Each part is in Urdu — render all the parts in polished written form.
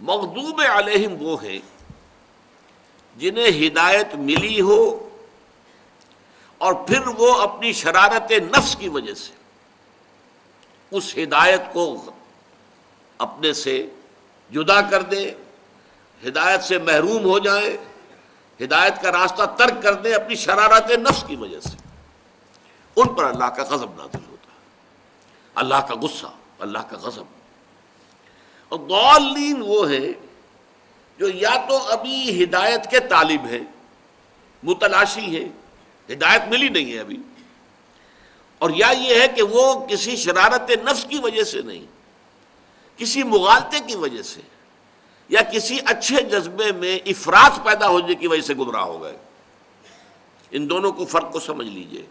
مغضوب علیہم وہ ہیں جنہیں ہدایت ملی ہو اور پھر وہ اپنی شرارت نفس کی وجہ سے اس ہدایت کو اپنے سے جدا کر دیں، ہدایت سے محروم ہو جائیں، ہدایت کا راستہ ترک کر دیں اپنی شرارت نفس کی وجہ سے، ان پر اللہ کا غضب نازل ہوتا ہے، اللہ کا غصہ، اللہ کا غضب۔ اور ضالین وہ ہیں جو یا تو ابھی ہدایت کے طالب ہیں، متلاشی ہیں، ہدایت ملی نہیں ہے ابھی، اور یا یہ ہے کہ وہ کسی شرارت نفس کی وجہ سے نہیں، کسی مغالطے کی وجہ سے یا کسی اچھے جذبے میں افراط پیدا ہونے کی وجہ سے گمراہ ہو گئے۔ ان دونوں کو فرق کو سمجھ لیجئے۔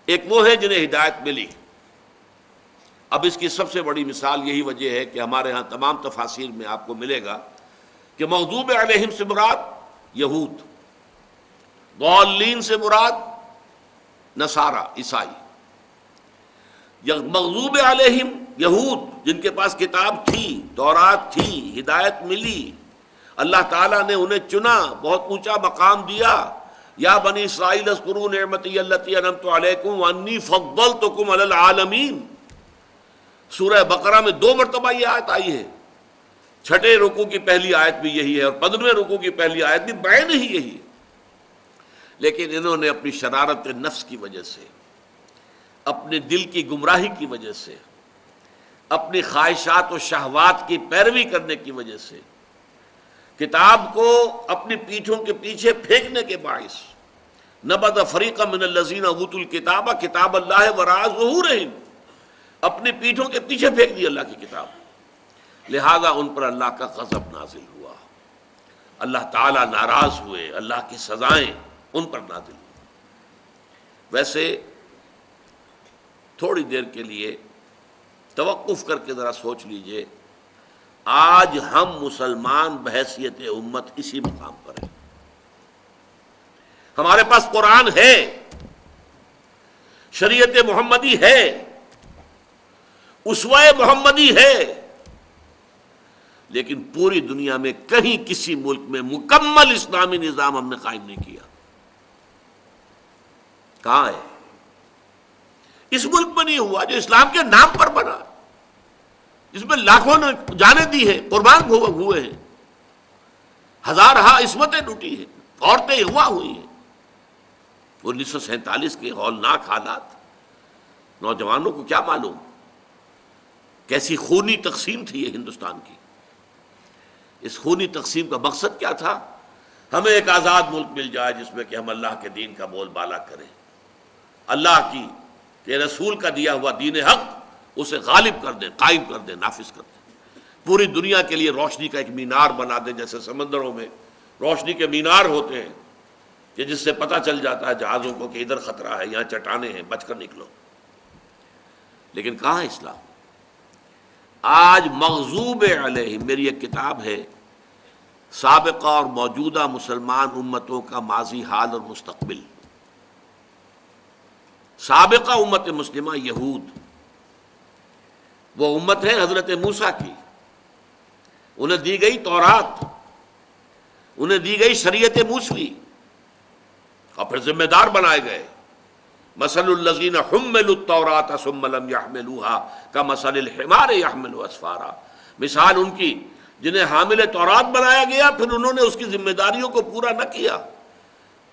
ایک وہ ہے جنہیں ہدایت ملی، اب اس کی سب سے بڑی مثال یہی وجہ ہے کہ ہمارے ہاں تمام تفاسیر میں آپ کو ملے گا کہ مغضوب علیہم سے مراد یہود، ضالین سے مراد نصارہ عیسائی۔ مغضوب علیہم یہود جن کے پاس کتاب تھی، تورات تھی، ہدایت ملی، اللہ تعالیٰ نے انہیں چنا، بہت اونچا مقام دیا، یا بنی اسرائیل اذکروا نعمتی التی انعمت علیکم وانی فضلتکم علی العالمین۔ سورہ بقرہ میں 2 مرتبہ یہ آیت آئی ہے، چھٹے رکوع کی پہلی آیت بھی یہی ہے اور 15ویں رکوع کی پہلی آیت بھی بعین ہی یہی ہے۔ لیکن انہوں نے اپنی شرارت نفس کی وجہ سے، اپنے دل کی گمراہی کی وجہ سے، اپنی خواہشات و شہوات کی پیروی کرنے کی وجہ سے کتاب کو اپنی پیٹھوں کے پیچھے پھینکنے کے باعث نبذ فریق من الذین اوتوا الکتاب کتاب اللہ وراء ظہورہم، اپنی پیٹھوں کے پیچھے پھینک دی اللہ کی کتاب، لہذا ان پر اللہ کا غضب نازل ہوا، اللہ تعالیٰ ناراض ہوئے، اللہ کی سزائیں ان پر نازل ہوئی۔ ویسے تھوڑی دیر کے لیے توقف کر کے ذرا سوچ لیجئے، آج ہم مسلمان بحیثیت امت اسی مقام پر ہیں۔ ہمارے پاس قرآن ہے، شریعت محمدی ہے، اسوہ محمدی ہے، لیکن پوری دنیا میں کہیں کسی ملک میں مکمل اسلامی نظام ہم نے قائم نہیں کیا۔ کہاں ہے؟ اس ملک میں نہیں ہوا جو اسلام کے نام پر بنا، جس میں لاکھوں نے جانیں دی ہیں، قربان ہوئے ہیں، ہزارہا عصمتیں لوٹی ہیں، عورتیں اغوا ہوئی ہیں۔ 1947 کے ہولناک حالات، نوجوانوں کو کیا معلوم کیسی خونی تقسیم تھی یہ ہندوستان کی۔ اس خونی تقسیم کا مقصد کیا تھا؟ ہمیں ایک آزاد ملک مل جائے جس میں کہ ہم اللہ کے دین کا بول بالا کریں، اللہ کی کہ رسول کا دیا ہوا دین حق اسے غالب کر دیں، قائم کر دیں، نافذ کر دیں، پوری دنیا کے لیے روشنی کا ایک مینار بنا دیں، جیسے سمندروں میں روشنی کے مینار ہوتے ہیں کہ جس سے پتہ چل جاتا ہے جہازوں کو کہ ادھر خطرہ ہے، یہاں چٹانیں ہیں، بچ کر نکلو۔ لیکن کہاں ہے اسلام؟ آج مغضوب علیہم، میری ایک کتاب ہے سابقہ اور موجودہ مسلمان امتوں کا ماضی، حال اور مستقبل۔ سابقہ امت مسلمہ یہود، وہ امت ہے حضرت موسیٰ کی، انہیں دی گئی تورات، انہیں دی گئی شریعت موسوی، اور پھر ذمہ دار بنائے گئے۔ مثل الذین حملوا التوراۃ ثم لم يحملوها كمثل الحمار يحمل اسفارا، مثال ان کی جنہیں حامل تورات بنایا گیا پھر انہوں نے اس کی ذمہ داریوں کو پورا نہ کیا،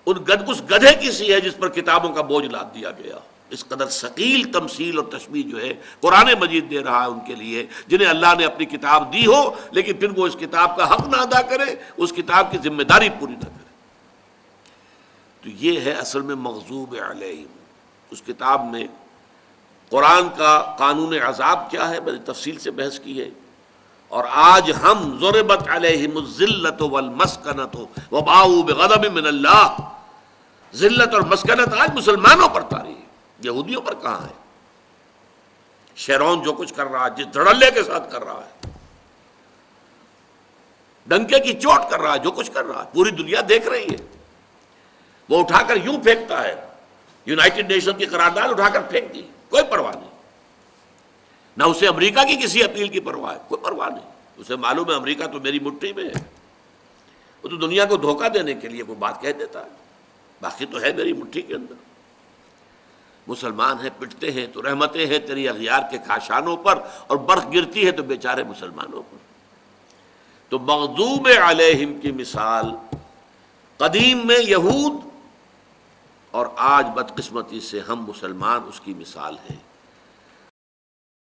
اس گدھے کی سی ہے جس پر کتابوں کا بوجھ لاد دیا گیا۔ اس قدر ثقیل تمثیل اور تشبیہ جو ہے قرآن مجید دے رہا ہے ان کے لیے جنہیں اللہ نے اپنی کتاب دی ہو لیکن پھر وہ اس کتاب کا حق نہ ادا کرے، اس کتاب کی ذمہ داری پوری نہ کرے۔ تو یہ ہے اصل میں مغضوب علیہم۔ اس کتاب میں قرآن کا قانون عذاب کیا ہے میں نے تفصیل سے بحث کی ہے، اور آج ہم ضربت علیہم الذلۃ والمسکنۃ وباؤوا بغضب من اللہ، ذلت اور مسکنت آج مسلمانوں پر طاری ہے، یہودیوں پر کہاں ہے؟ شیرون جو کچھ کر رہا ہے، جس دھڑلے کے ساتھ کر رہا ہے، ڈنکے کی چوٹ کر رہا ہے، جو کچھ کر رہا ہے پوری دنیا دیکھ رہی ہے۔ وہ اٹھا کر یوں پھینکتا ہے، یونائٹڈ نیشن کی قرارداد اٹھا کر پھینک دی، کوئی پرواہ نہیں، نہ اسے امریکہ کی کسی اپیل کی پرواہ ہے، کوئی پرواہ نہیں۔ اسے معلوم ہے امریکہ تو میری مٹھی میں ہے، وہ تو دنیا کو دھوکہ دینے کے لیے کوئی بات کہہ دیتا ہے، باقی تو ہے میری مٹھی کے اندر۔ مسلمان ہیں پٹتے ہیں تو رحمتیں ہیں تیری اغیار کے کاشانوں پر، اور برف گرتی ہے تو بیچارے مسلمانوں پر۔ تو مغضوب علیہم کی مثال قدیم میں یہود، اور آج بدقسمتی سے ہم مسلمان اس کی مثال ہیں۔